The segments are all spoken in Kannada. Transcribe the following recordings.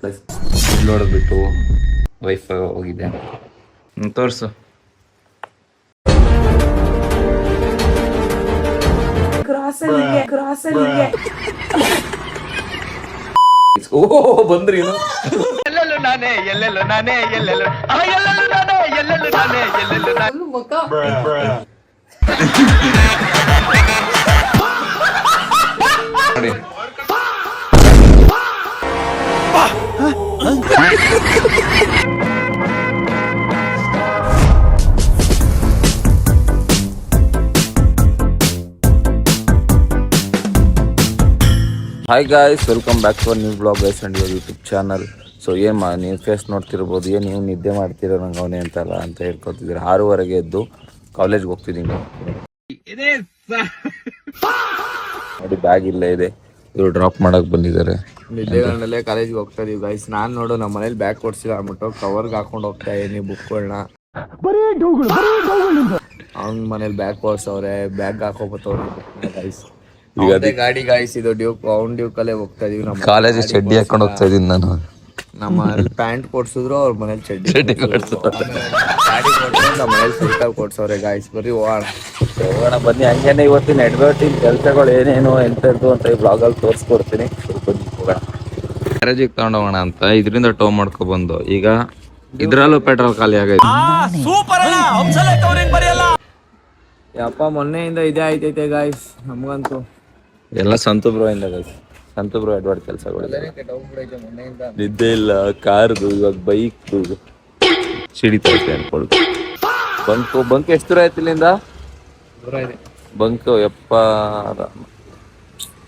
ಪ್ಲೇಸ್ ನೋಡಿಬಿಟ್ಟು ವೈಫ್ ಹೋಗಿದೆ. ತೋರಿಸು. ಓ ಬಂದ್ರಿ ಎಲ್ಲೆಲ್ಲೂ ನಾನೇ ಎಲ್ಲೆಲ್ಲೂ ನಾನೇ ಎಲ್ಲೆಲ್ಲೂ ಎಲ್ಲೆಲ್ಲೂ ನಾನೇ ಎಲ್ಲೆಲ್ಲೂ ನಾನೇ ಎಲ್ಲೆಲ್ಲೂ ನೋಡಿ. Hi guys, welcome back to new blog guys and your YouTube channel. So ಏನು ನೀವು ಫೇಸ್ ನೋಡ್ತಿರ್ಬೋದು, ಏನು ನೀವು ನಿದ್ದೆ ಮಾಡ್ತೀರ ನಂಗೆ ಅವನೇ ಅಂತಲ್ಲ ಅಂತ ಹೇಳ್ಕೊತಿದ್ದೀರ. 6:30 ಎದ್ದು ಕಾಲೇಜ್ಗೆ ಹೋಗ್ತಿದ್ದೀನಿ ನೋಡಿ. ಬ್ಯಾಗ್ ಇಲ್ಲೇ ಇದೆ, ಇವರು ಡ್ರಾಪ್ ಮಾಡಕ್ ಬಂದಿದ್ದಾರೆ. ನಿದ್ದೆಗಳನ್ನಲ್ಲೇ ಕಾಲೇಜ್ಗೆ ಹೋಗ್ತಾ ಇದೀವಿ ಗೈಸ್. ನಾನು ನೋಡು ನಮ್ಮ ಮನೇಲಿ ಬ್ಯಾಗ್ ಕೊಡ್ಸಿಲ್ಲ ಅಂದ್ಬಿಟ್ಟು ಕವರ್ಗೆ ಹಾಕೊಂಡು ಹೋಗ್ತಾ ಇದೀನಿ ಬುಕ್ಗಳನ್ನ. ಅವ್ನ ಮನೇಲಿ ಬ್ಯಾಗ್ ಕೊಡ್ಸವ್ರೆ, ಬ್ಯಾಗ್ ಹಾಕೋಬತ್ತವ್ರೆ ಗೈಸ್. ಈಗ ಗಾಡಿ ಗಾಯ್ಸ್, ಇದು ಡ್ಯೂಕ್, ಅವ್ನ್ ಡ್ಯೂಕಲ್ಲೇ ಹೋಗ್ತಾ ಇದೀವಿ. ನಮ್ಮ ಕಾಲೇಜ್ ಚಡ್ಡಿ ಹಾಕೊಂಡು ಹೋಗ್ತಾ ಇದೀನಿ ನಾನು. ನಮ್ಮ ಪ್ಯಾಂಟ್ ಕೊಡ್ಸಿದ್ರು, ಅವ್ರ ಮನೇಲಿ ಚಡ್ಡಿ ಕೊಡ್ಸೋರು. ಗಾಡಿ ಕೊಡ್ಸೋರು, ನಮ್ಮ ಮನೇಲಿ ಸೈಕಲ್ ಕೊಡ್ಸವ್ರೆ ಗಾಯ್ಸ್. ಬರ್ರಿ ಹೋಗೋಣ ಬನ್ನಿ. ಹಂಗೇನೆ ಇವತ್ತಿನ ನೆಟ್ವರ್ಕಿಂಗ್ ಕೆಲಸಗಳು ಏನೇನು ಎಂತದ್ದು ಅಂತ ಈ ಬ್ಲಾಗಲ್ಲಿ ತೋರಿಸ್ಕೊಡ್ತೀನಿ. ಬನ್ನಿ ಹೋಗೋಣ. ಗ್ಯಾರೇಜಿಗೆ ತಗೊಂಡು ಹೋಗೋಣ ಅಂತ ಇದರಿಂದ ಟೋ ಮಾಡ್ಕೊ ಬಂದು, ಈಗ ಇದ್ರಲ್ಲೂ ಪೆಟ್ರೋಲ್ ಖಾಲಿ ಆಗೈತೆ. ಯಪ್ಪ ಮೊನ್ನೆಯಿಂದ ಇದೇ ಆಯ್ತೈತೆ ಗಾಯ್ಸ್ ನಮ್ಗಂತೂ. ಎಲ್ಲ ಸಂತು ಬ್ರೋ ಇಂದ ಗೈಸ್, ಸಂತು ಬ್ರೋ ಎಡ್ವರ್ಡ್ ಕೆಲಸಗಳು. ನಿದ್ದೆ ಇಲ್ಲ, ಕಾರ್ದು, ಇವಾಗ ಬೈಕ್ ಸಿಡಿತೈತೆ ಅನ್ಕೊಳ್ತು. ಬಂಕ್ ಎಷ್ಟು ದೂರ ಆಯ್ತು ಇಲ್ಲಿಂದ? ಬಂಕು ಯಪ್ಪ.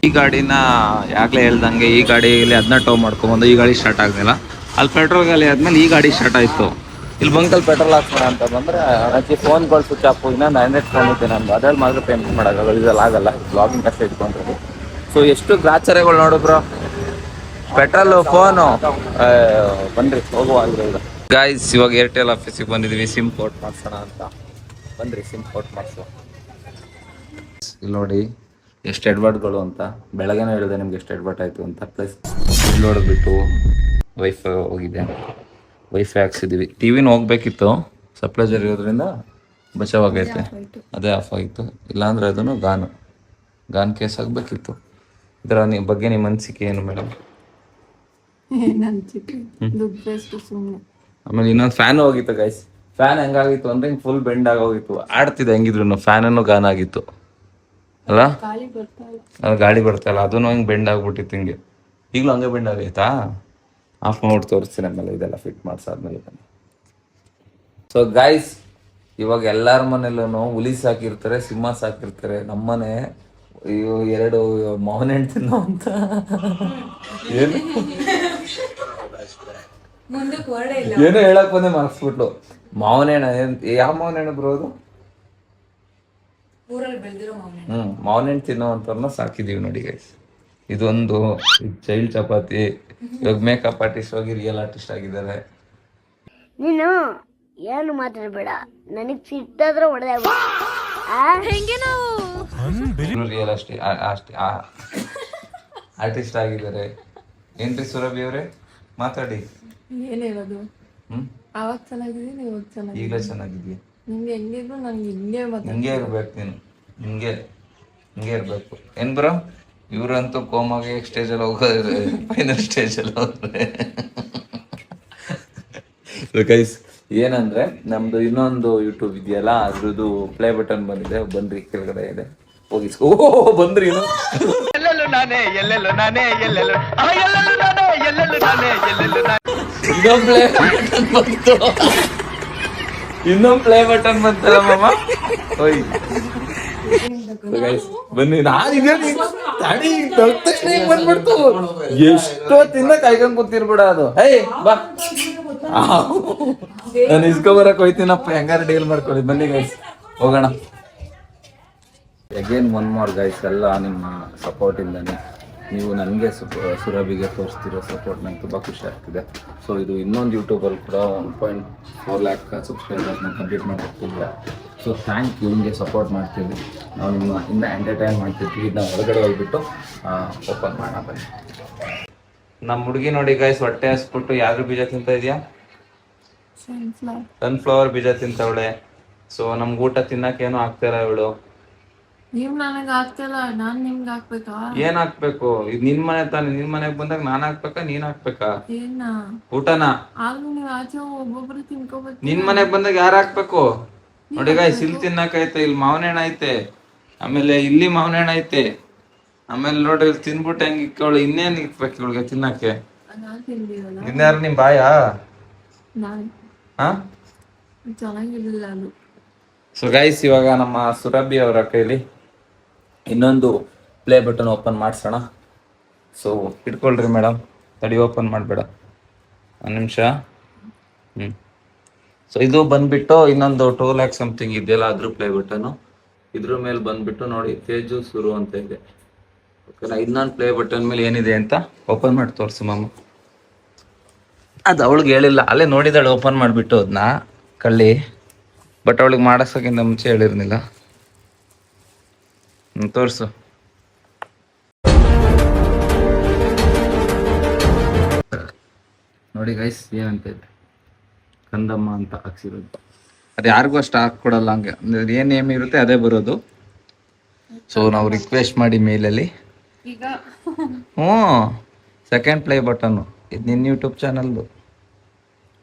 ಈ ಗಾಡಿನ ಯಾಗ್ಲೇ ಹೇಳ್ದಂಗೆ ಈ ಗಾಡಿಯಲ್ಲಿ ಅದನ್ನ ಟೋ ಮಾಡ್ಕೊಂಬಂದು ಈ ಗಾಡಿ ಸ್ಟಾರ್ಟ್ ಆಗಲಿಲ್ಲ. ಅಲ್ಲಿ ಪೆಟ್ರೋಲ್ ಖಾಲಿ ಆದ್ಮೇಲೆ ಈ ಗಾಡಿ ಸ್ಟಾರ್ಟ್ ಆಯ್ತು. ಇಲ್ಲಿ ಬಂಕಲ್ಲಿ ಪೆಟ್ರೋಲ್ ಹಾಕೋಣ ಅಂತ ಬಂದ್ರೆ ನನಗೆ ಫೋನ್ಗಳು ಸ್ವಿಚ್ ಆಫ್. ಇನ್ನೊಂದು 900 ಫೋನ್ ಇದೆ ನಾನು, ಅದ್ರಲ್ಲಿ ಮಾತ್ರ ಪೇಮೆಂಟ್ ಮಾಡೋಕ್ಕಾಗಲ್ಲ. ಇದ್ರಲ್ಲಿ ಆಗಲ್ಲ, ಬ್ಲಾಗಿಂಗ್ ಅಷ್ಟೇ ಇಟ್ಕೊಂಡ್ರೆ. ಸೊ ಎಷ್ಟು ಗ್ರಾಚಾರಗಳು ನೋಡು ಬ್ರೋ. Petrol, phone. ಬನ್ರಿ ಹೋಗುವ ಗಾಯ್ಸ್. ಇವಾಗ ಏರ್ಟೆಲ್ ಆಫೀಸಿಗೆ ಬಂದಿದ್ವಿ ಸಿಮ್ ಪೋರ್ಟ್ ಮಾಡ್ಸೋಣ ಅಂತ. ಬನ್ರಿ ಸಿಮ್ ಪೋರ್ಟ್ ಮಾಡಿಸುವ. ಇಲ್ಲಿ ನೋಡಿ ಎಷ್ಟು ಎಡ್ವರ್ಟ್ಗಳು ಅಂತ. ಬೆಳಗ್ಗೆನೇ ಹೇಳಿದೆ ನಿಮ್ಗೆ ಎಷ್ಟು ಎಡ್ವರ್ಟ್ ಆಯಿತು ಅಂತ. ಪ್ಲಸ್ ಇಲ್ಲಿ ನೋಡಿಬಿಟ್ಟು ವೈಫ್ ಹೋಗಿದೆ, ವೈಫೈ ಹಾಕ್ಸಿದ್ದೀವಿ. ಟಿವಿನ ಹೋಗ್ಬೇಕಿತ್ತು, ಸಪ್ಲೈಜರ್ ಇರೋದ್ರಿಂದ ಬಚಾವಾಗೈತೆ. ಅದೇ ಆಫ್ ಆಗಿತ್ತು. ಇಲ್ಲಾಂದ್ರೆ ಅದನ್ನು ಗಾನ್ ಕೇಸ್ ಆಗಬೇಕಿತ್ತು. ಇದರ ಬಗ್ಗೆ ನಿಮ್ಮ ಅನಿಸಿಕೆ ಏನು ಮೇಡಮ್? ಆಮೇಲೆ ಇನ್ನೊಂದು ಫ್ಯಾನ್ ಹೋಗಿತ್ತು ಗೈಸ್. ಫ್ಯಾನ್ ಹೆಂಗಾಗಿತ್ತು ಅಂದ್ರೆ ಹಿಂಗೆ ಫುಲ್ ಬೆಂಡ್ ಆಗೋಗಿತ್ತು. ಆಡ್ತಿದೆ ಹೆಂಗಿದ್ರು. ಫ್ಯಾನನ್ನು ಗಾನ್ ಆಗಿತ್ತು ಅಲ್ಲ, ಅದು ಗಾಳಿ ಬರ್ತಾ ಇಲ್ಲ, ಅದನ್ನು ಹಿಂಗೆ ಬೆಂಡ್ ಆಗ್ಬಿಟ್ಟಿತ್ತು ಹಿಂಗೆ. ಈಗಲೂ ಹಂಗೆ ಬೆಂಡ್ ಆಗೈತಾ? ಆಫ್ ಮಾಡಿ ತೋರಿಸ್ತೀನಿ ಆಮೇಲೆ, ಇದೆಲ್ಲ ಫಿಟ್ ಮಾಡಿಸಾದ್ಮೇಲೆ. ಸೊ ಗೈಸ್, ಇವಾಗ ಎಲ್ಲರ ಮನೇಲೂ ಹುಲಿ ಸಾಕಿರ್ತಾರೆ, ಸಿಂಹ ಸಾಕಿರ್ತಾರೆ. ನಮ್ಮನೆ ಇವು 2 ಮಾವಿನ ಹಣ್ಣು ತಿನ್ನೋ ಅಂತ. ಏನೋ ಹೇಳಕ್ ಬಂದೆ ಮರ್ಸ್ಬಿಟ್ಲು. ಮಾವಿನ ಹಣ್ಣು ಯಾವ ಮಾವಿನ ಹಣ್ಣು ಬರೋದು? ಮಾವಿನ ಹಣ್ಣು ತಿನ್ನೋ ಅಂತವ್ರನ್ನ ಸಾಕಿದೀವಿ ನೋಡಿ ಗೈಸ್. ಇದೊಂದು ಚೈಲ್ಡ್ ಚಪಾತಿ. ಇವಾಗ ಮೇಕಪ್ ಆರ್ಟಿಸ್ಟ್ ಹೋಗಿ ರಿಯಲ್ ಆರ್ಟಿಸ್ಟ್ ಆಗಿದ್ದಾರೆ. ನೀನು ಏನು ಮಾತಾಡಬೇಡ, ನನಗೆ ಸಿಟ್ಟಾದ್ರೆ ಹೊಡೆದ ರಿಯಲ್ ಆರ್ಟಿಸ್ಟ್ ಆಗಿದ್ದಾರೆ. ಏನ್ರಿ ಸುರಭಿ ಅವರೇ ಮಾತಾಡಿ. ಏನ್ ಹೇಳೋದು? ಅವಾಗ ಚೆನ್ನಾಗಿದ್ದೀನಿ, ಇವಾಗ ಚೆನ್ನಾಗಿ. ಈಗಲೇ ಚೆನ್ನಾಗಿದ್ಯಾ? ನಿಂಗೆ ಹೆಂಗಿದ್ರು ನಂಗೆ ಹಿಂಗೆ ಇರ್ಬೇಕು ನೀನು, ಹಿಂಗೆ ಇರ್ಬೇಕು. ಏನ್ ಬ್ರೋ, ಇವ್ರಂತೂ ಕೋಮಾಗೆ ಸ್ಟೇಜಲ್ಲಿ ಹೋಗೋದ್ರೆ, ಫೈನಲ್ ಸ್ಟೇಜಲ್ಲಿ ಹೋದ್ರೆ. ಗೈಸ್ ಏನಂದ್ರೆ ನಮ್ದು ಇನ್ನೊಂದು ಯೂಟ್ಯೂಬ್ ಇದೆಯಲ್ಲ, ಅದ್ರದ್ದು ಪ್ಲೇ ಬಟನ್ ಬಂದಿದೆ. ಬನ್ರಿ, ಕೆಳಗಡೆ ಇದೆ, ಹೋಗಿ. ಓ ಬಂದ್ರಿ. ಎಲ್ಲೆಲ್ಲೂ ನಾನೇ ಎಲ್ಲೆಲ್ಲೂ ನಾನೇ ಎಲ್ಲೆಲ್ಲೂ ಎಲ್ಲೆಲ್ಲೂ ನಾನೇ ಎಲ್ಲೆಲ್ಲೂ ನಾನೇ ಎಲ್ಲೆಲ್ಲೂ ಇನ್ನೊಂದು ಪ್ಲೇ ಬಟನ್ ಬಂತಲ್ಲ ಮಾಮ. ಹೋಯ್ ಬನ್ನಿ. ಬಂದ್ಬಿಡ್ತು. ಎಷ್ಟೊತ್ತಿಂದ ಕಾಯ್ಕೊಂಡ್ ಕೂತಿರ್ಬಿಡ ಅದು. ಹೇ ಬಾ, ನಾನು ಇಸ್ಕೊಬರಕ್ ಹೋಯ್ತೀನಪ್ಪ. ಹೆಂಗಾರ ಡೀಲ್ ಮಾಡ್ಕೊಳ್ಳಿ. ಬನ್ನಿ ಗೈಸ್, ಹೋಗೋಣ. ಅಗೇನ್ ಒನ್ ಮೋರ್ ಗೈಸ್, ಎಲ್ಲ ನಿಮ್ಮ ಸಪೋರ್ಟ್ ಇಂದಾನೆ. ನೀವು ನನಗೆ ಸುರಭಿಗೆ ತೋರಿಸ್ತಿರೋ ಸಪೋರ್ಟ್ ನಂಗೆ ತುಂಬ ಖುಷಿ ಆಗ್ತಿದೆ. ಸೊ ಇದು ಇನ್ನೊಂದು ಯೂಟ್ಯೂಬಲ್ಲಿ ಕೂಡ 1.4 lakh ಸಬ್ಸ್ಕ್ರೈಬರ್ಸ್ನ ಕಂಪ್ಲೀಟ್ ಮಾಡಿರ್ತಿಲ್ಲ. So thank you. ಹಿಂಗೆ ಸಪೋರ್ಟ್ ಮಾಡ್ತೀವಿ ನಾವು, ನಿಮ್ಮ ಇಂದ ಎಂಟರ್ಟೈನ್ ಮಾಡ್ತಿರ್ತೀವಿ. ಇದನ್ನ ಹೊರಗಡೆ ಹೋಗ್ಬಿಟ್ಟು ಓಪನ್ ಮಾಡೋಣ ಬನ್ನಿ. ನಮ್ಮ ಹುಡುಗಿ ನೋಡಿ ಗೈಸ್ ಹೊಟ್ಟೆ ಹಸ್ಬಿಟ್ಟು ಯಾವ್ದ್ರ ಬೀಜ ತಿಂತ ಇದೆಯಾ? ಸನ್ಫ್ಲವರ್. ಸನ್ಫ್ಲವರ್ ಬೀಜ ತಿಂತವಳೆ. ಸೊ ನಮ್ಗೆ ಊಟ ತಿನ್ನಕ್ಕೇನು ಆಗ್ತಾರ ಇವಳು. ನೀವ್ ನನಗ್ ಆಗ್ತಿಲ್ಲ, ನಾನ್ ನಿಮ್ಗೆ ಹಾಕ್ಬೇಕಾ? ಏನ್ ಹಾಕ್ಬೇಕು? ಇದು ನಿನ್ ಮನೆ ತಾನೆ, ನಿನ್ ಮನೆಗ್ ಬಂದಾಗ ನಾನ್ ಹಾಕ್ಬೇಕಾ ನೀನ್ ಹಾಕ್ಬೇಕಾ ಏನ ಊಟನ? ಆಗ ನೀವ್ ಆಚೆ ಒಬ್ಬೊಬ್ರು ತಿನ್ಕೋಬೇಕು. ನಿನ್ ಮನೆಗ್ ಬಂದಾಗ ಯಾರು ಹಾಕ್ಬೇಕು? ನೋಡಿ ಗಾಯ್ಸ್, ಇಲ್ಲಿ ತಿನ್ನಕೈತೆ, ಇಲ್ಲಿ ಮಾವಿನ ಹಣ್ಣು ಐತೆ, ಆಮೇಲೆ ಇಲ್ಲಿ ಮಾವಿನ ಹಣ್ಣು ಐತೆ, ಆಮೇಲೆ ನೋಡ್ರಿ ಇಲ್ಲಿ ತಿನ್ಬಿಟ್ಟು ಹೆಂಗ್ ಇಕ್ಕವಳು. ಇನ್ನೇನ್ ಇಕ್ಬೇಕು ಇವಳಿಗೆ ತಿನ್ನಕ್ಕೆ? ನಾನ್ ತಿಂದಿರಲ್ಲ. ಇನ್ಯಾರು ನಿಮ್ ಬಾಯಾ? ನಾನ್ ಹಾ ಚೆನ್ನಾಗಿರ್ಲಿಲ್ಲ ಅದು. ಸೊ ಗೈಸ್, ಇವಾಗ ನಮ್ಮ ಸುರಭಿ ಅವರ ಕೈಲಿ ಇನ್ನೊಂದು ಪ್ಲೇ ಬಟನ್ ಓಪನ್ ಮಾಡ್ಸೋಣ. ಸೊ ಇಟ್ಕೊಳ್ರಿ ಮೇಡಮ್, ತಡಿ ಓಪನ್ ಮಾಡಬೇಡ, ಒಂದು ನಿಮಿಷ. ಸೊ ಇದು ಬಂದ್ಬಿಟ್ಟು ಇನ್ನೊಂದು 2 lakh ಸಮಥಿಂಗ್ ಇದೆಯಲ್ಲ ಅದ್ರ ಪ್ಲೇ ಬಟನು. ಇದ್ರ ಮೇಲೆ ಬಂದ್ಬಿಟ್ಟು ನೋಡಿ ತೇಜು ಸುರು ಅಂತ ಇದೆ. ಓಕೆನಾ? ಇನ್ನೊಂದು ಪ್ಲೇ ಬಟನ್ ಮೇಲೆ ಏನಿದೆ ಅಂತ ಓಪನ್ ಮಾಡಿ ತೋರಿಸು ಮಾಮ. ಅದು ಅವಳಿಗೆ ಹೇಳಿಲ್ಲ, ಅಲ್ಲೇ ನೋಡಿದಾಳೆ ಓಪನ್ ಮಾಡಿಬಿಟ್ಟು ಅದನ್ನ ಕಳ್ಳಿ. ಬಟ್ ಅವಳಿಗೆ ಮಾಡಿಸೋಕ್ಕಿಂತ ಮುಂಚೆ ಹೇಳಿರ್ನಿಲ್ಲ. ತೋರಿಸು. ನೋಡಿ ಗೈಸ್, ಏನಂತ ಇದೆ, ಕಂದಮ್ಮ ಅಂತ ಹಾಕ್ಸಿರೋದು. ಅದು ಯಾರಿಗೂ ಅಷ್ಟು ಹಾಕ್ಕೊಡಲ್ಲ, ಹಂಗೆ ಏನು ನೇಮ್ ಇರುತ್ತೆ ಅದೇ ಬರೋದು. ಸೊ ನಾವು ರಿಕ್ವೆಸ್ಟ್ ಮಾಡಿ ಮೇಲಲ್ಲಿ. ಈಗ ಸೆಕೆಂಡ್ ಪ್ಲೇ ಬಟನ್ನು ಇದು ನಿನ್ನ ಯೂಟ್ಯೂಬ್ ಚಾನಲ್ದು.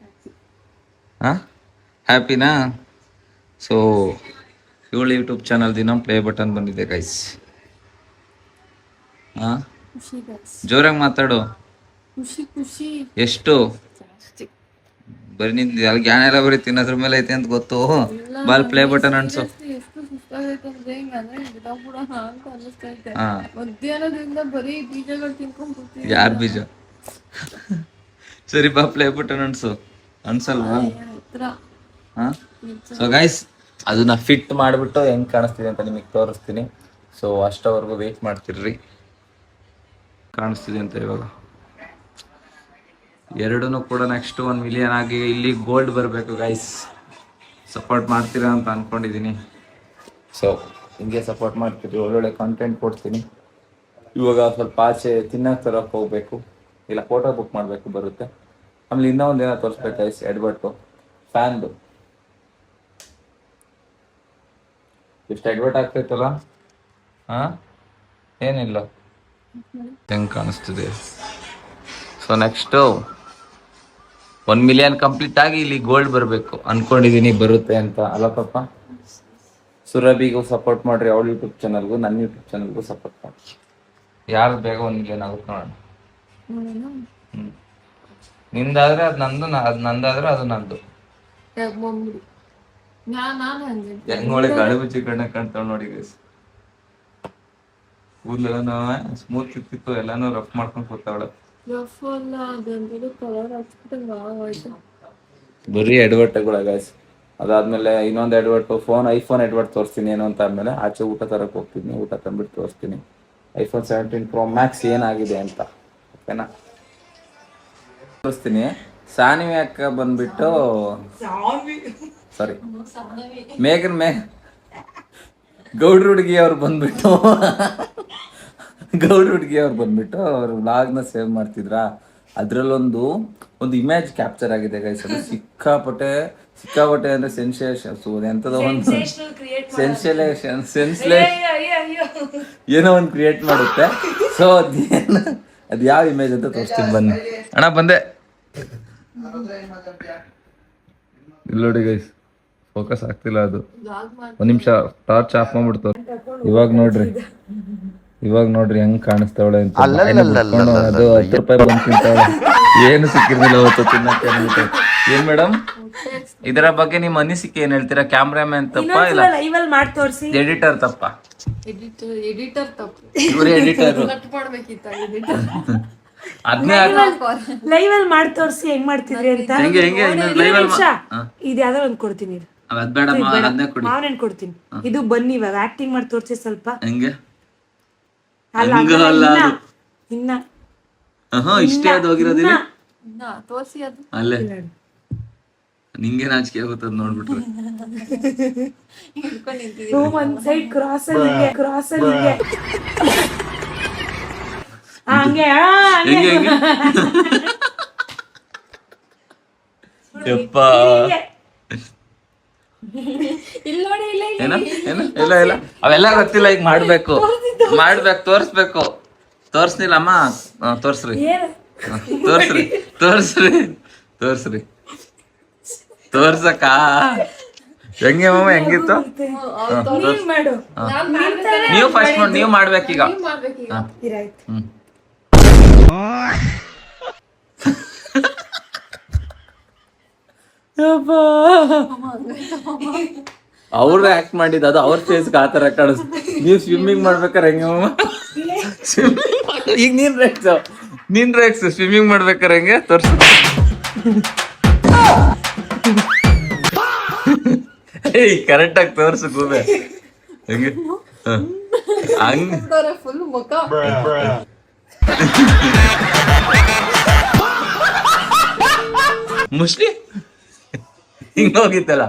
ಹಾಂ, ಹ್ಯಾಪಿನಾ? ಸೊ ಇವಳು ಯೂಟ್ಯೂಬ್ ಚಾನಲ್ ದಿನ ಪ್ಲೇ ಬಟನ್ ಬಂದಿದೆ ಗೈಸ್. ಹಾಂ, ಖುಷಿ guys. ಜೋರಾಗಿ ಮಾತಾಡು. ಖುಷಿ ಖುಷಿ ಎಷ್ಟು? ಜಾಸ್ತಿ. ಬರೀ ನಿಂದು ಅಲ್ಲಿ ಜ್ಞಾನ ಎಲ್ಲ ಬರೀ ತಿನ್ನೋದ್ರ ಮೇಲೆ ಐತೆ ಅಂತ ಗೊತ್ತು. ಬಾಲ್ ಪ್ಲೇ ಬಟನ್ ಅನ್ಸು. ಎಷ್ಟು ಸುಸ್ತಾಗೈತೆ ಅಂದ್ರೆ ಹಿಂಗಂದ್ರೆ ಬಿಡೋಣ ಅಂತ ಅನ್ನಿಸ್ತೈತೆ. ಹಾ, ಮಧ್ಯಾಹ್ನದಿಂದ ಬರೀ ಬೀಜಗಳು ತಿನ್ಕೊಂಡ್ ಕೂತೀನಿ. ಯಾರ್ ಬೀಜ? ಸರಿ ಬಾ, ಪ್ಲೇ ಬಟನ್ ಅನ್ಸು. ಅನ್ಸಲ್ವಾ? ಹತ್ರ ಹಾಂ. ಸೊ ಗೈಸ್, ಅದನ್ನ ಫಿಟ್ ಮಾಡಿಬಿಟ್ಟು ಹೆಂಗೆ ಕಾಣಿಸ್ತಿದೆ ಅಂತ ನಿಮಗೆ ತೋರಿಸ್ತೀನಿ. ಸೊ ಅಷ್ಟವರೆಗೂ ವೆಯ್ಟ್ ಮಾಡ್ತಿರ್ರಿ. ಕಾಣಿಸ್ತಿದೆ ಅಂತ ಇವಾಗ ಎರಡೂ ಕೂಡ ನೆಕ್ಸ್ಟ್ 1 million ಆಗಿ ಇಲ್ಲಿ ಗೋಲ್ಡ್ ಬರಬೇಕು ಗೈಸ್. ಸಪೋರ್ಟ್ ಮಾಡ್ತೀರಾ ಅಂತ ಅಂದ್ಕೊಂಡಿದ್ದೀನಿ. ಸೊ ಹಿಂಗೆ ಸಪೋರ್ಟ್ ಮಾಡ್ತೀರಿ, ಒಳ್ಳೊಳ್ಳೆ ಕಂಟೆಂಟ್ ಕೊಡ್ತೀನಿ. ಇವಾಗ ಸ್ವಲ್ಪ ಆಚೆ ತಿನ್ನೋಕೆ ತರಕ್ಕೆ ಹೋಗಬೇಕು, ಇಲ್ಲ ಫೋಟೋ ಬುಕ್ ಮಾಡಬೇಕು ಬರುತ್ತೆ. ಆಮೇಲೆ ಇನ್ನೂ ಒಂದು ಏನೋ ತೋರಿಸ್ಬೇಕು ಗೈಸ್, ಎಡ್ವರ್ಟು ಫ್ಯಾನ್ದು. ಎಷ್ಟು ಎಡ್ವರ್ಟ್ ಆಗ್ತೈತಲ್ಲ. ಹಾಂ, ಏನಿಲ್ಲ, ಹೆಂಗೆ ಕಾಣಿಸ್ತಿದೆ. ಸೊ ನೆಕ್ಸ್ಟು 1 million ಕಂಪ್ಲೀಟ್ ಆಗಿ ಇಲ್ಲಿ ಗೋಲ್ಡ್ ಬರಬೇಕು ಅನ್ಕೊಂಡಿದ್ದೀನಿ, ಬರುತ್ತೆ ಅಂತ. ಅಲ್ಲ ಪಾಪ? ಸುರಭಿಗೂ ಸಪೋರ್ಟ್ ಮಾಡ್ರಿ, ಅವಳ ಯೂಟ್ಯೂಬ್ ಚಾನಲ್ಗೂ ನನ್ನ ಯೂಟ್ಯೂಬ್ ಚಾನಲ್ಗೂ ಸಪೋರ್ಟ್ ಮಾಡಿ. ಯಾರು ಬೇಗ 1 million ಆಗುತ್ತೆ ನೋಡೋಣ. ನಿಂದಾದ್ರೆ ಅದು ನಂದು, ಅದು ನಂದಾದ್ರೆ ಅದು ನಂದು. ಹೆಂಗ್ ನೋಡಿ ಗಾಳಿ ಬುಚ್ಚಿ ಕಣ್ಣ ಕಾಣ್ತಾವ ನೋಡಿ ಗೈಸ್. ಕೂದಲೆಲ್ಲ ಸ್ಮೂತ್ ಇರ್ತಿತ್ತು, ಎಲ್ಲಾನು ರಫ್ ಮಾಡ್ಕೊಂಡು ಕೂತಾವಳ. ಬರೀ ಎಡ್ವರ್ಟ್ಗಳ ಗೈಸ್. ಅದಾದ್ಮೇಲೆ ಇನ್ನೊಂದು ಎಡ್ವರ್ಟ್, ಐಫೋನ್ ಎಡ್ವರ್ಟ್ ತೋರಿಸ್ತೀನಿ ಏನು ಅಂತ. ಆದ್ಮೇಲೆ ಆಚೆ ಊಟ ತರಕ್ಕೆ ಹೋಗ್ತೀನಿ, ಊಟ ತಂದ್ಬಿಟ್ಟು ತೋರಿಸ್ತೀನಿ iPhone 17 Pro Max ಏನಾಗಿದೆ ಅಂತ. ಓಕೆನಾ? ತೋರಿಸ್ತೀನಿ. ಸಾನ್ವಿ ಅಕ್ಕ ಬಂದ್ಬಿಟ್ಟು, ಸಾರಿ ಗೌಡ್ರ ಹುಡುಗಿ ಅವ್ರು ಬಂದ್ಬಿಟ್ಟು ಅವ್ರ ವ್ಲಾಗ್ನ ಸೇವ್ ಮಾಡ್ತಿದ್ರಾ. ಅದ್ರಲ್ಲೊಂದು ಇಮೇಜ್ ಕ್ಯಾಪ್ಚರ್ ಆಗಿದೆ ಗೈಸ್. ಅದು ಸಿಕ್ಕಾಪಟ್ಟೆ ಅಂದ್ರೆ ಸೆನ್ಸೇಷನ್, ಎಂತದೋ ಒಂದು ಸೆನ್ಸೇಷನ್ ಏನೋ ಒಂದು ಕ್ರಿಯೇಟ್ ಮಾಡುತ್ತೆ. ಸೊ ಅದು ಯಾವ ಇಮೇಜ್ ಅಂತ ತೋರಿಸ್ತೀನಿ ಬನ್ನಿ. ಅಣ್ಣ ಬಂದೆ. ಇಲ್ಲ ನೋಡಿ ಗೈಸ್, ಫೋಕಸ್ ಆಗ್ತಿಲ್ಲ ಅದು. 1 ನಿಮಿಷ ಟಾರ್ಚ್ ಆಫ್ ಮಾಡ್ಬಿಡ್ತು. ಇವಾಗ ನೋಡ್ರಿ ಹೆಂಗ್ ಕಾಣಿಸ್ತಾವಳೆ ಅಂತ. ಅದು 10 ರೂಪಾಯಿ ಬಂದು ತಿಂತಾವಳೆ, ಏನು ಸಿಕ್ಕಿರ್ಲಿಲ್ಲ ಅವತ್ತು ತಿನ್ನಕ್ಕೆ ಅಂದ್ಬಿಟ್ಟು. ಏನ್ ಮೇಡಮ್, ಇದರ ಬಗ್ಗೆ ನಿಮ್ಮ ಅನಿಸಿಕೆ ಏನ್ ಹೇಳ್ತೀರಾ? ಕ್ಯಾಮ್ರಾಮನ್ ತಪ್ಪ ಇಲ್ಲ ಎಡಿಟರ್ ತಪ್ಪ? ಎಡಿಟರ್ ತಪ್ಪು. ಇವ್ರೇ ಎಡಿಟರ್. ಕಟ್ ಮಾಡ್ಬೇಕಿತ್ತ ಲೈವ್ ಅಲ್ಲಿ ಮಾಡಿ ತೋರಿಸಿ ಹೆಂಗ್ ಮಾಡ್ತಿದ್ರಿ ಅಂತ. ಇದು ಯಾವ್ದಾರ ಒಂದ್ ಕೊಡ್ತೀನಿ, ಮಾವನ ಕೊಡ್ತೀನಿ. ಇದು ಬನ್ನಿ ಇವಾಗ ಆಕ್ಟಿಂಗ್ ಮಾಡಿ ತೋರಿಸಿ ಸ್ವಲ್ಪ. ಇನ್ನ ಇಷ್ಟೇ ಅದು ಹೋಗಿರೋದಿಲ್ಲ ತೋರಿಸಿ ಅದು ಅಲ್ಲೇ. ನಿಂಗೆ ನಾಚಿಕೆ ಆಗುತ್ತದ ನೋಡ್ಬಿಟ್ರೆ. ಒಂದ್ ಸೈಡ್ ಕ್ರಾಸ್ ಅಲ್ಲಿ ಹಂಗೆ ಹೆಂಗೆ ಹೆಂಗೆ ಯಪ್ಪ ಇಲ್ಲಿ ನೋಡಿ ಇಲ್ಲ ಏನ ಏನ ಇಲ್ಲ ಇಲ್ಲ ಅವೆಲ್ಲ ಗೊತ್ತಿಲ್ಲ. ಈಗ ಮಾಡ್ಬೇಕು ತೋರ್ಸ್ಬೇಕು. ತೋರ್ಸ್ನಿಲ್ಲ ಅಮ್ಮ. ತೋರ್ಸ್ರಿ ತೋರ್ಸ್ರಿ ತೋರ್ಸ್ರಿ ತೋರ್ಸ್ರಿ ತೋರ್ಸಕ್ಕ ಹೆಂಗೆ ಮಾಮ ಹೆಂಗಿತ್ತು? ಮಾಡು. ನೀವು ಫಸ್ಟ್ ಮಾಡಿ, ನೀವು ಮಾಡ್ಬೇಕೀಗ. ಹ್ಮ್ ಅವ್ರು ಆಕ್ಟ್ ಮಾಡಿದ್ದು ಅದು ಅವ್ರ ಫೇಸ್ಗೆ ಆತರ ಕಾಣಿಸ್. ನೀವು ಸ್ವಿಮ್ಮಿಂಗ್ ಮಾಡ್ಬೇಕಾರೆ ಹೆಂಗೆ ಮಾಮ? ಈಗ ನೀನ್ ರೇಟ್ಸ್ ಸ್ವಿಮ್ಮಿಂಗ್ ಮಾಡ್ಬೇಕಾರೆ ಹೆಂಗೆ ತೋರ್ಸು. ಏಯ್ ಕರೆಕ್ಟ್ ಆಗಿ ತೋರ್ಸು ಗೂಬೆ ಹೆಂಗೆ ಹಂಗ ಫುಲ್ ಮುಖ ಮುಸ್ಲಿ ಹಿಂಗ ಹೋಗಿತ್ತಲ್ಲ.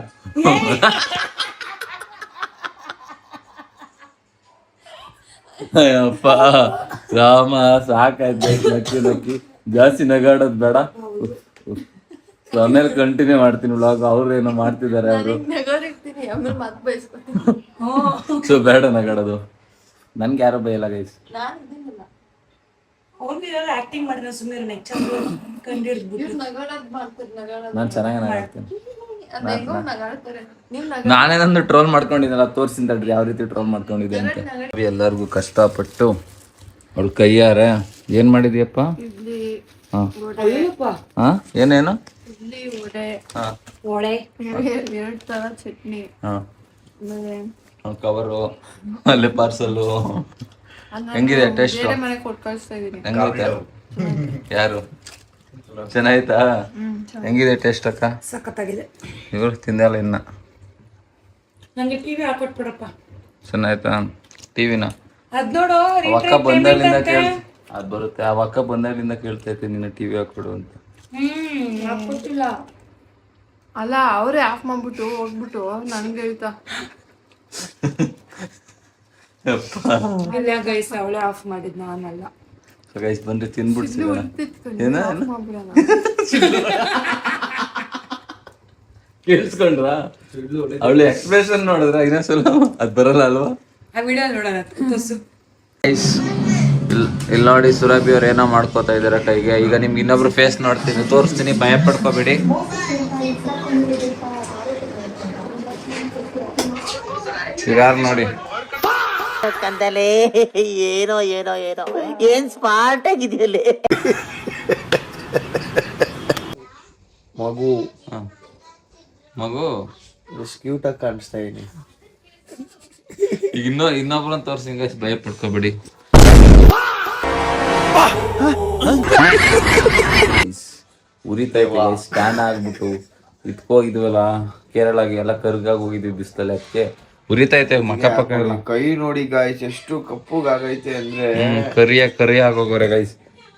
ಅಯ್ಯಪ್ಪ ರಾಮ ಸಾಕಾಯ್ತು. ನಕ್ಕಿ ಜಾಸ್ತಿ ನಗಾಡೋದ್ ಬೇಡ. ಆಮೇಲೆ ಕಂಟಿನ್ಯೂ ಮಾಡ್ತೀನಿ ವ್ಲಾಗ್. ಅವ್ರು ಏನೋ ಮಾಡ್ತಿದ್ದಾರೆ ಅವರು. ಸೊ ಬೇಡ ನಗಾಡೋದು. ನನ್ಗೆ ಯಾರೋ ಬೈಯಲ್ಲ ಗೈಸ್. ಆಕ್ಟಿಂಗ್ ಮಾಡಿದ್ರೆ ಸುಮ್ಮನೆ ನಾನು ಚೆನ್ನಾಗಿ ನಗಾಡ್ತೀನಿ. ನಾನೇನಂದು ಟ್ರೋಲ್ ಮಾಡ್ಕೊಂಡಿದ್ದಲ್ಲ, ತೋರ್ಸಿಂತಡ್ರಿ ಯಾವ ರೀತಿ ಟ್ರೋಲ್ ಮಾಡ್ಕೊಂಡಿದ್ದೆ ಅಂತ. ಎಲ್ಲರಿಗೂ ಕಷ್ಟಪಟ್ಟು ಅವಳು ಕೈಯಾರೆ ಏನ್ ಮಾಡಿದ್ಯಪ್ಪ? ಹಾ ಏನೇನು? ಎರಡು ತರ ಚಟ್ನಿ, ಕವರು, ಅಲ್ಲೇ ಪಾರ್ಸಲ್. ಹೆಂಗಿದೆ ಟೇಸ್ಟ್? ಮನೆಗೆ ಕೊಟ್ಟು ಕಳಿಸ್ತಾ ಇದೀನಿ. ಹೆಂಗೈತೆ? ಯಾರು ಚೆನ್ನಾಯ್ತಾ? ಹೆಂಗಿದೆ ಟೇಸ್ಟ್ ಅಕ್ಕ? ಸಖತ್ತಾಗಿದೆ. ಇವ್ರು ತಿಂದಲ್ಲ ಇನ್ನ. ನಂಗೆ ಟಿವಿ ಹಾಕೊಟ್ಬಿಡಪ್ಪ. ಚೆನ್ನಾಯ್ತಾ ಟಿವಿನ? ಅದ್ ನೋಡು, ಅವಕ್ಕ ಬಂದಾಗ್ಲಿಂದ ಅದ್ ಬರುತ್ತೆ. ಅವಕ್ಕ ಬಂದಾಗ್ಲಿಂದ ಕೇಳ್ತಾ ಇರ್ತೀನಿ ನಿನ್ನ ಟಿವಿ ಹಾಕ್ಬಿಡು ಅಂತ. ಹಾಕೊಟ್ಟಿಲ್ಲ. ಅಲ್ಲ ಅವರೇ ಆಫ್ ಮಾಡ್ಬಿಟ್ಟು ಹೋಗ್ಬಿಟ್ಟು ನನ್ಗೆ ಹೇಳ್ತಾ ಇಲ್ಲ ಗೈಸ್, ಅವಳೇ ಆಫ್ ಮಾಡಿದ್, ನಾನಲ್ಲ. ಗೈಸ್ ಬಂದ್ರೆ ತಿನ್ಬಿಟ್ಟು ಸಿಗೋಣ. ಏನ ಕೇಳಿಸ್ಕೊಂಡ್ರಾ? ಅವಳು ಎಕ್ಸ್ಪ್ರೆಷನ್ ನೋಡಿದ್ರ ಇನ್ನೊಂದ್ಸಲ ಅದ್ ಬರಲ್ಲ ಅಲ್ವಾ? ಆ ವಿಡಿಯೋ ನೋಡೋಣ. ಇಲ್ಲಿ ನೋಡಿ ಸುರಭಿ ಅವ್ರು ಏನೋ ಮಾಡ್ಕೋತಾ ಇದಾರೆ ಕೈಗೆ. ಈಗ ನಿಮ್ಗೆ ಇನ್ನೊಬ್ರು ಫೇಸ್ ನೋಡ್ತೀನಿ, ತೋರಿಸ್ತೀನಿ, ಭಯ ಪಡ್ಕೋಬೇಡಿ. ಸಿಗಾರ್ ನೋಡಿ ಕಂದಲೇ, ಏನೋ ಏನೋ ಏನೋ ಏನ್ ಸ್ಮಾರ್ಟ್ ಆಗಿದೆಯಲ್ಲೇ. ಮಗು ಮಗು ಎಷ್ಟು ಕ್ಯೂಟ್ ಆಗಿ ಕಾಣಿಸ್ತಾ ಇದೀನಿ. ಈಗ ಇನ್ನೊಬ್ರನ್ನ ತೋರ್ಸಿ ಗೈಸ್, ಭಯ ಪಡ್ಕೋಬೇಡಿ. ಉರಿತೈತೆ ಸ್ಕ್ಯಾನ್ ಆಗ್ಬಿಟ್ಟು ಇದ್ಕೋಗಿದ್ವಲ್ಲ ಕೇರಳಗೆ, ಎಲ್ಲ ಕರ್ಗಾಗಿ ಹೋಗಿದ್ವಿ ಬಿಸಿಲಲ್ಲಿ, ಅದಕ್ಕೆ ಉರಿತೈತೆ ಮಕ್ಕ ಪಕ್ಕ ಎಲ್ಲ. ಕೈ ನೋಡಿ ಗಾಯ್ಸ್ ಎಷ್ಟು ಕಪ್ಪುಗಾಗೈತೆ ಅಂದ್ರೆ ಕರಿ ಆಗೋಗೋರೆ ಗೈಸ್,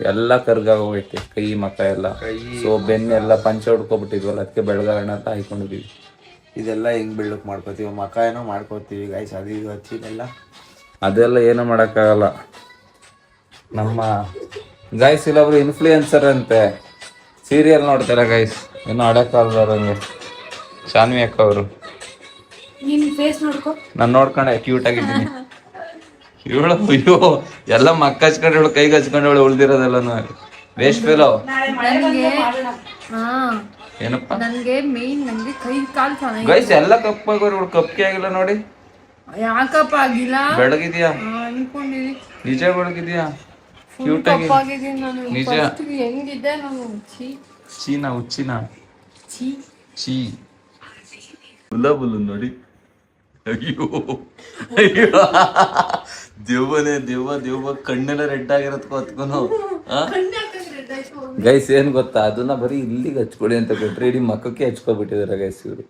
ಎಲ್ಲ ಕರ್ಗಾಗೋಗೈತೆ ಕೈ ಮಕ್ಕ ಎಲ್ಲ. ಸೊ ಬೆನ್ನೆಲ್ಲ ಪಂಚೆ ಹೊಡ್ಕೊಬಿಟ್ಟಿದ್ವಲ್ಲ, ಅದಕ್ಕೆ ಬೆಳಗಾರಣ ಅಂತ ಹಾಕೊಂಡಿದೀವಿ. ಇದೆಲ್ಲ ಹೆಂಗ್ ಬೆಳ್ಳಕ್ ಮಾಡ್ಕೋತೀವಿ, ಮಕ ಏನೋ ಮಾಡ್ಕೋತೀವಿ ಗಾಯ್ಸ್. ಅದು ಇದು ಹಚ್ಚಿದೆಲ್ಲ ಅದೆಲ್ಲ ಏನೂ ಮಾಡೋಕ್ಕಾಗಲ್ಲ. ನಮ್ಮ ಗೈಸ್ ಇಲ್ಲೊಬ್ರು ಇನ್ಫ್ಲೂಯೆನ್ಸರ್ ಅಂತೆ, ಸೀರಿಯಲ್ ನೋಡ್ತಾರೆ ಗೈಸ್, ಏನೋ ಆಡೋಕ್ಕಾಗಲ್ದಂಗೆ. ಶಾನ್ವಿ ಅಕ್ಕ ಅವರು. ನೀನ್ ಫೇಸ್ ನೋಡ್ಕೊ. ನಾನು ನೋಡ್ಕೊಂಡೆ ಕ್ಯೂಟ್ ಆಗಿದ್ದೀನಿ. ಇವಳು ಅಯ್ಯೋ ಎಲ್ಲ ಮಕ್ಕ ಹಚ್ಕೊಂಡು ಇವಳು ಕೈಗೆ ಹಚ್ಕೊಂಡು ಉಳ್ದಿರೋದೆಲ್ಲ ವೇಸ್ಟ್ ಫೇಲೋ. ಏನಪ್ಪ ನನ್ಗೆ ಮೇನ್ ನಂಗೆ ಕೈ ಕಾಲು ಚೆನ್ನಾಗಿ ಗೈಸ್ ಎಲ್ಲ ಕಪ್ಪಾಗೋರು, ಇವಳು ಕಪ್ಪಿಗೆ ಆಗಿಲ್ಲ ನೋಡಿ. ಯಾಕಪ್ಪ ಆಗಿಲ್ಲ? ಬೆಳಗಿದ್ಯಾ? ಅನ್ಕೊಂಡಿದಿ ನಿಜ ಬೆಳಗಿದ್ಯಾ? ಕ್ಯೂಟ್ ಆಗಿ ನಾನು ನಿಜ. ಹೆಂಗಿದ್ದೆ ನಾನು? ಚೀನಾ ಹುಚ್ಚಿನ ಚೀ ಬುಲ್ಲ ನೋಡಿ. ಅಯ್ಯೋ ಅಯ್ಯೋ ದೇವನೇ ದೇವ ಕಣ್ಣೆಲ್ಲ ರೆಡ್ ಆಗಿರತ್ಕೋ ಹತ್ಕೊನು. ಗೈಸ್ ಏನ್ ಗೊತ್ತಾ, ಅದನ್ನ ಬರೀ ಇಲ್ಲಿಗೆ ಹಚ್ಕೊಡಿ ಅಂತ ಕೊಟ್ರೆ ಇಡೀ ಮಕ್ಕಕ್ಕೆ ಹಚ್ಕೊಬಿಟ್ಟಿದಾರೆ ಗೈಸ್ ಇವರು.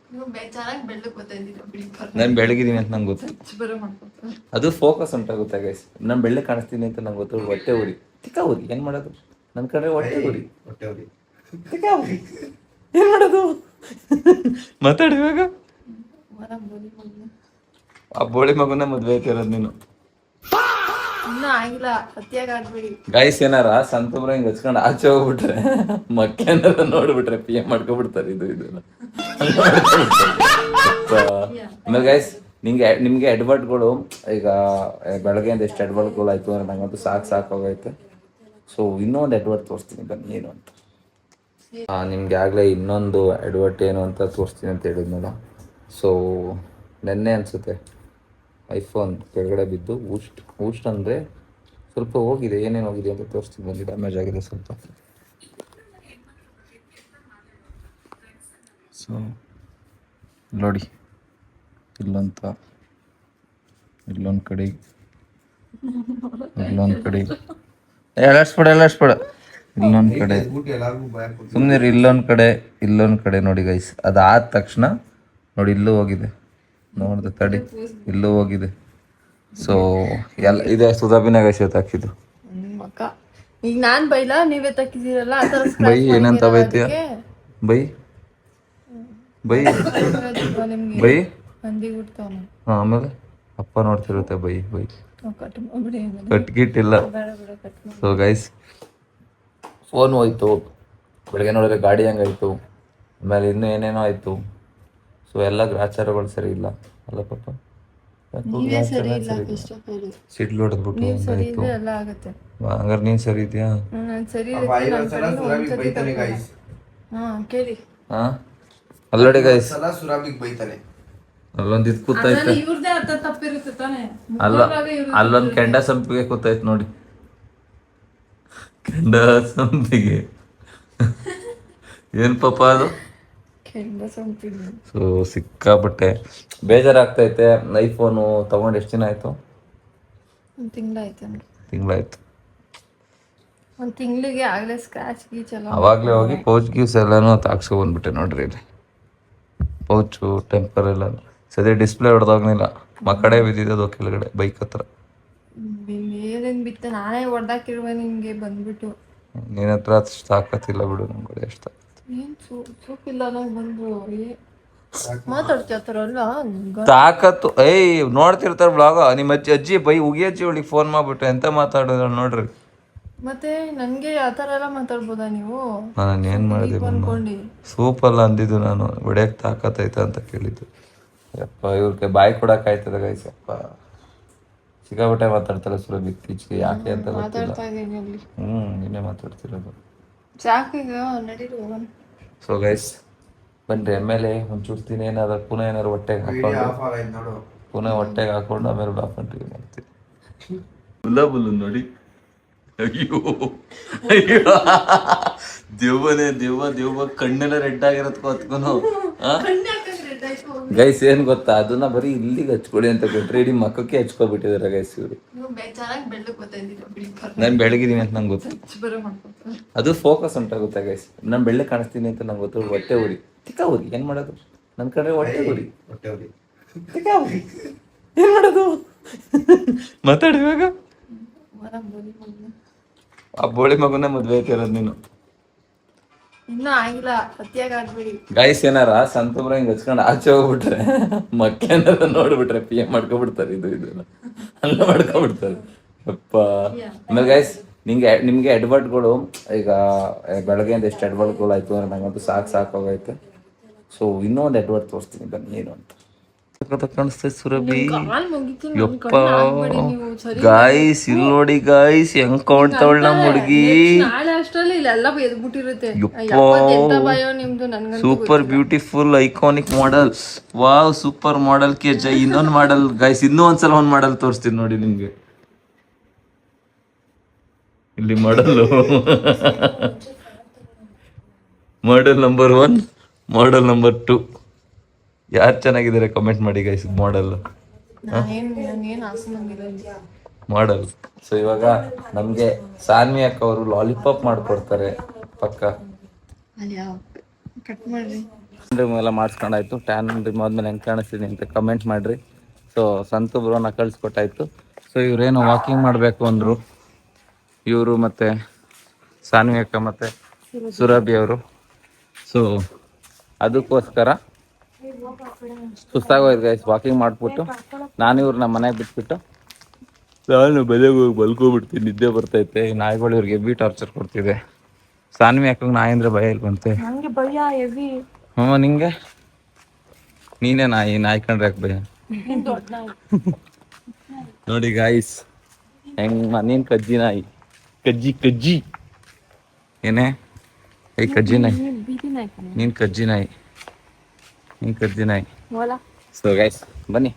ನಾನು ಬೆಳಗಿದೀನಿ ಅಂತ ನಂಗೆ ಗೊತ್ತು. ಅದು ಫೋಕಸ್ ಉಂಟಾಗುತ್ತೆ ಗೈಸ್. ನಾನು ಬೆಳ್ಳೆ ಕಾಣಿಸ್ತೀನಿ ಅಂತ ನಂಗೆ ಗೊತ್ತು. ಹೊಟ್ಟೆ ಉರಿ ತಿಕ್ಕ ಉರಿ ಏನ್ ಮಾಡೋದು? ನನ್ ಕಡೆ ಹೊಟ್ಟೆ ಉರಿ ತಿಕ್ಕ ಉರಿ ಏನ್ ಮಾಡೋದು? ಮಾತಾಡುವಾಗ ಆ ಬೋಳಿ ಮಗುನ ಮದ್ವೆ ಆಯ್ತಿರೋದು ನೀನು. ಇನ್ನೂ ಆಗಿಲ್ಲ, ಅತಿಯಾಗಿ ಆಡ್ಬೇಡಿ. ಗೈಸ್ ಏನಾರ ಸಂತಬ್ರ ಹಿಂಗ್ ಹಚ್ಕೊಂಡು ಆಚೆ ಹೋಗ್ಬಿಟ್ರೆ ಮಕ್ಕಳೇನಾರ ನೋಡ್ಬಿಟ್ರೆ ಪಿ ಎಂ ಮಾಡ್ಕೊಬಿಡ್ತಾರೆ. ಇದು ಆಮೇಲೆ ಗೈಸ್ ನಿಮ್ಗೆ ಎಡ್ವರ್ಟ್ಗಳು ಈಗ ಬೆಳಗ್ಗೆಯಿಂದ ಎಷ್ಟು ಎಡ್ವರ್ಟ್ಗಳು ಆಯ್ತು ಅಂದ್ರೆ ನಂಗಂತೂ ಸಾಕಾಗೈತೆ. ಸೊ ಇನ್ನೊಂದು ಎಡ್ವರ್ಟ್ ತೋರಿಸ್ತೀನಿ ಬನ್ನಿ ಏನು ಅಂತ. ನಿಮ್ಗೆ ಆಗಲೇ ಇನ್ನೊಂದು ಎಡ್ವರ್ಟ್ ಏನು ಅಂತ ತೋರಿಸ್ತೀನಿ ಅಂತ ಹೇಳಿದ್ನಲ್ಲ. ಸೊ ನೆನ್ನೆ ಅನಿಸುತ್ತೆ ಐಫೋನ್ ಕೆಳಗಡೆ ಬಿದ್ದು ಊಸ್ಟ್ ಅಂದರೆ ಸ್ವಲ್ಪ ಹೋಗಿದೆ, ಏನೇನು ಹೋಗಿದೆ ಅಂತ ತೋರಿಸ್ತೀನಿ ಬನ್ನಿ. ಡ್ಯಾಮೇಜ್ ಆಗಿದೆ ಸ್ವಲ್ಪ. ಸೊ ನೋಡಿ, ಇಲ್ಲೊಂದು ಕಡೆ ಎಲ್ಲಾಡ್ಸ್ಬೇಡ ಇಲ್ಲೊಂದು ಕಡೆ ಸುಮ್ಮನೆ ಇಲ್ಲೊಂದು ಕಡೆ ನೋಡಿ ಗೈಸ್. ಅದಾದ ತಕ್ಷಣ ನೋಡಿ ಇಲ್ಲೂ ಹೋಗಿದೆ, ನೋಡ್ದೆ ತಡಿ, ಇಲ್ಲೂ ಹೋಗಿದೆ. ಸೊ ಎಲ್ಲ ಇದೆ ಸುಧಾಬಿನ ಗೈಸ್ ಹಾಕಿದ್ದು. ಮಕ್ಕ ಈಗ ನಾನ್ ಬೈಲ, ನೀವೇ ತಕ್ಕಿದ್ದೀರಲ್ಲ ಆ ಥರ ಬೈ ಏನಂತ ಬೈತೀಯ? ಬೈ ಮಂದಿ ಬಿಡ್ತಾವ. ಆಮೇಲೆ ಅಪ್ಪ ನೋಡ್ತಿರುತ್ತೆ ಬೈ ಕಟ್ಗಿಟ್ಟಿಲ್ಲ. ಸೊ ಗೈಸ್ ಫೋನ್ ಹೋಯ್ತು, ಬೆಳಗ್ಗೆ ನೋಡಿದ್ರೆ ಗಾಡಿ ಹಂಗಾಯ್ತು, ಆಮೇಲೆ ಇನ್ನೂ ಏನೇನೋ ಆಯಿತು. ಸೊ ಎಲ್ಲ ಗ್ರಾಚಾರಗಳು ಸರಿ ಇಲ್ಲ ಅಲ್ಲ ಪಾಪ, ಸಿಡ್ಲು ಹೊಡೆದ್ಬಿಟ್ಟು ಹಂಗಾಯ್ತು. ಹಂಗಾರೆ ನೀನು ಸರಿ ಇದೆಯಾ? ಹಾಂ ಅಲ್ಲೋಡಿ ಗೈಸ್, ಅಲ್ಲೊಂದು ಇದು ಕೂತೈತೆ, ಅಲ್ಲೊಂದು ಕೆಂಡ ಸಂಪಿಗೆ ಕೂತೈತೆ ನೋಡಿ, ಕೆಂಡ ಸಂಪಿಗೆ ಏನ್ ಪಾಪ ಅದು. ಸೊ ಸಿಕ್ಕಾಬಟ್ಟೆ ಬೇಜಾರಾಗ್ತೈತೆ. ಐಫೋನು ತಗೊಂಡು ಎಷ್ಟು ದಿನ ಆಯ್ತು? ತಿಂಗಳಾಯ್ತು. ಒಂದು ತಿಂಗಳಿಗೆ ಆಗಲೇ ಸ್ಕ್ರಾಚ್ ಗೀಚ್ ಎಲ್ಲ ಅವಾಗಲೇ ಹೋಗಿ ಪೌಚ್ ಗೀಸ್ ಎಲ್ಲನೂ ತಾಕ್ಸ್ಕೊಂಡ್ಬಿಟ್ಟೆ ನೋಡ್ರಿ. ಇಲ್ಲಿ ಪೌಚು ಟೆಂಪರ್ ಎಲ್ಲ ಸದ್ಯ ಡಿಸ್ಪ್ಲೇ ಹೊಡೆದೋಗ್ನಿಲ್ಲ, ಮಕ್ಕಡೆ ಬಿದ್ದಿದ್ದು ಕೆಳಗಡೆ ಬೈಕ್ ಹತ್ರ. ಏನೇನು ಬಿತ್ತ ನಾನೇ ಹೊಡೆದಾಕಿರುವೆ ನಿಮಗೆ ಬಂದ್ಬಿಟ್ಟು. ನಿನ್ನ ಹತ್ರ ಅಷ್ಟು ತಾಕತ್ತಿಲ್ಲ ಬಿಡು, ನಮ್ಮ ಕಡೆ ಎಷ್ಟು ಏನು ಸೂಪಿಲ್ಲ ನಂಗೆ ಬಂದು ಮಾತಾಡ್ತಿರ್ತಾರಲ್ಲ ತಾಕತ್ತು. ನೋಡ್ತಿರ್ತಾರ ಬ್ಲಾಗ ನಿಮ್ಮ ಅಜ್ಜಿ ಬೈ ಉಗಿ ಅಜ್ಜಿ ಅವಳಿಗೆ ಫೋನ್ ಮಾಡ್ಬಿಟ್ಟು ಎಂತ ಮಾತಾಡಿದ್ರು ನೋಡ್ರಿ. ಮತ್ತೆ ನನಗೆ ಆ ಥರ ಎಲ್ಲ ಮಾತಾಡ್ಬೋದಾ ನೀವು? ನಾನು ಏನು ಮಾಡಿದೆ ಅನ್ಕೊಂಡು ಸೂಪಲ್ಲ ಅಂದಿದ್ದು, ನಾನು ಹೊಡೆಯಕ್ಕೆ ತಾಕತ್ತೈತ ಅಂತ ಕೇಳಿದ್ದು. ಯಪ್ಪ ಇವ್ರಿಗೆ ಬಾಯಿ ಕೊಡೋಕ್ಕಾಯ್ತದ ಗೈಸ್. ಯಪ್ಪ ಸಿಕ್ಕಾಬಿಟ್ಟೆ ಮಾತಾಡ್ತಾರೆ ಸುಲಭ ಇತ್ತೀಚೆಗೆ, ಯಾಕೆ ಅಂತ ಗೊತ್ತಿಲ್ಲ. ನೀನೇ ಮಾತಾಡ್ತಿರೋದು. ಸೊ ಗೈಸ್ ಬನ್ರಿ, ಆಮೇಲೆ ಒಂಚೂರು ದಿನ ಏನಾದ್ರು ಪುನಃ ಏನಾದ್ರು ಹೊಟ್ಟೆಗೆ ಹಾಕೊಂಡು ಆಮೇಲೆ ಬ್ಲಾಕ್ ಕಂಟಿನ್ಯೂ ಮಾಡ್ತೀವಿ. ಬುಲ್ಲ ನೋಡಿ, ಅಯ್ಯೋ ದೇವ ಕಣ್ಣೆಲ್ಲ ರೆಡ್ ಆಗಿರತ್ಕೋ ಹತ್ಕೊನು. ಗೈಸ್ ಏನ್ ಗೊತ್ತಾ, ಅದನ್ನ ಬರೀ ಇಲ್ಲಿಗೆ ಹಚ್ಕೊಡಿ ಅಂತ ಕೊಟ್ರೆ ಇಡೀ ಮಕ್ಕಕ್ಕೆ ಹಚ್ಕೊಬಿಟ್ಟಿದಾರೆ ಗೈಸ್ ಇವರು. ನಾನು ಬೆಳಗಿದೀನಿ ಅಂತ ನಂಗೆ ಗೊತ್ತು, ಅದು ಫೋಕಸ್ ಉಂಟಾಗುತ್ತೆ ಗೈಸ್. ನಾನು ಬೆಳ್ಳೆ ಕಾಣಿಸ್ತೀನಿ ಅಂತ ನಂಗೆ ಗೊತ್ತು. ಹೊಟ್ಟೆ ಉರಿ ತಿಕ್ಕ ಉರಿ ಏನ್ ಮಾಡೋದು, ನನ್ನ ಕಡೆ ಹೊಟ್ಟೆ ಉರಿ ತಿಕ್ಕ ಉರಿ ಏನ್ ಮಾಡೋದು ಮಾತಾಡುವಾಗ. ಆ ಬೋಳಿ ಮಗುನ ಮದ್ವೆ ಐತಿರೋದು ನೀನು. ಇನ್ನೂ ಆಗಿಲ್ಲ, ಅತಿಯಾಗಿ ಆಡ್ಬೇಡಿ ಗೈಸ್. ಏನಾರ ಸಂತಬ್ರ ಹಿಂಗ್ ಹಚ್ಕೊಂಡು ಆಚೆ ಹೋಗ್ಬಿಟ್ರೆ ಮಕ್ಕಳೇನಾರ ನೋಡ್ಬಿಟ್ರೆ ಪಿ ಎಂ ಮಾಡ್ಕೊಬಿಡ್ತಾರೆ. ಇದು ಅಲ್ಲ ಮಾಡ್ಕೊಬಿಡ್ತಾರೆ ಅಪ್ಪ. ಆಮೇಲೆ ಗೈಸ್ ನಿಮ್ಗೆ ಎಡ್ವರ್ಟ್ಗಳು ಈಗ ಬೆಳಗ್ಗೆಯಿಂದ ಎಷ್ಟು ಎಡ್ವರ್ಟ್ಗಳು ಆಯ್ತು ಅಂದ್ರೆ ನಂಗಂತೂ ಸಾಕಾಗೈತೆ. ಸೊ ಇನ್ನೊಂದು ಎಡ್ವರ್ಟ್ ತೋರಿಸ್ತೀನಿ ಬನ್ನಿ ಏನು ಅಂತ. ಕಾಣಿಸ್ತೈತೆ ಸುರಭಿ. ಯಪ್ಪ ಗಾಯ್ಸ್ ಇಲ್ಲಿ ನೋಡಿ ಗಾಯ್ಸ್, ಹೆಂಗ್ ಕಾಣ್ತಾವಳ ನಮ್ಮ ಹುಡುಗಿ. Super beautiful iconic model. Wow super model ಕೆ ಜೈ. ಇನ್ನೊಂದು ಮಾಡೆಲ್ ಗೈಸ್, ಇನ್ನೂ ಒಂದ್ಸಲ ಒಂದು ಮಾಡೆಲ್ ತೋರಿಸ್ತೀನಿ ನೋಡಿ ನಿಮ್ಗೆ. ಇಲ್ಲಿ ಮಾಡೆಲ್ ನಂಬರ್ 1, ಮಾಡೆಲ್ ನಂಬರ್ 2. ಯಾರು ಚೆನ್ನಾಗಿದ್ದಾರೆ ಕಮೆಂಟ್ ಮಾಡಿ ಗೈಸ್. ಮಾಡೆಲ್. ಸೊ ಇವಾಗ ನಮ್ಗೆ ಸಾನ್ವಿ ಅಕ್ಕ ಅವರು ಲಾಲಿಪಾಪ್ ಮಾಡ್ಕೊಡ್ತಾರೆ ಪಕ್ಕ. ಎಲ್ಲ ಮಾಡಿಸ್ಕೊಂಡಾಯ್ತು. ಟ್ಯಾನ್ ರಿಮ್ ಆದ್ಮೇಲೆ ಹೆಂಗೆ ಕಾಣಿಸ್ತೀನಿ ಅಂತ ಕಮೆಂಟ್ ಮಾಡ್ರಿ. ಸೊ ಸಂತು ಬ್ರೋನ ಕಳಿಸ್ಕೊಟ್ಟಾಯ್ತು. ಸೊ ಇವ್ರೇನು ವಾಕಿಂಗ್ ಮಾಡಬೇಕು ಅಂದರು, ಇವರು ಮತ್ತೆ ಸಾನ್ವಿ ಅಕ್ಕ ಮತ್ತೆ ಸುರಭಿ ಅವರು. ಸೊ ಅದಕ್ಕೋಸ್ಕರ ಸುಸ್ತಾಗೋಯ್ತು ಗೈಸ್ ವಾಕಿಂಗ್ ಮಾಡಿಬಿಟ್ಟು ನಾನು ಇವ್ರು ನಮ್ಮ ಮನೆಗೆ ಬಿಟ್ಬಿಟ್ಟು ನಾನು ಮನೆಗೆ ಹೋಗಿ ಮಲ್ಕೊಬಿಡ್ತೀನಿ, ನಿದ್ದೆ ಬರ್ತೈತೆ. ಈ ನಾಯಿಗಳು ಇವ್ರಿಗೆ ಹೆವಿ ಟಾರ್ಚರ್ ಕೊಡ್ತಿದೆ. ಸಾನ್ವಿ ಯಾಕಂದ್ರೆ ನಾಯಿ ಅಂದ್ರೆ ಭಯ ಇಲ್ಲಿ ಬಂತೆ. ನಂಗೆ ಭಯ ಹೆವಿ. ಹ್ಞೂ ನಿಂಗೆ? ನೀನೇ ನಾಯಿ ಕಂಡ್ರೆ ಯಾಕೆ ಭಯ? ನೋಡಿ ಗಾಯ್ಸ್ ಹೆಂಗ್ ನೀನ್ ಕಜ್ಜಿ ನಾಯಿ, ಕಜ್ಜಿ ಏನೇ ಏ ಕಜ್ಜಿ ನಾಯಿ, ನೀನ್ ಕಜ್ಜಿ ನಾಯಿ. ಸೊ ಗೈಸ್ ಬನ್ನಿ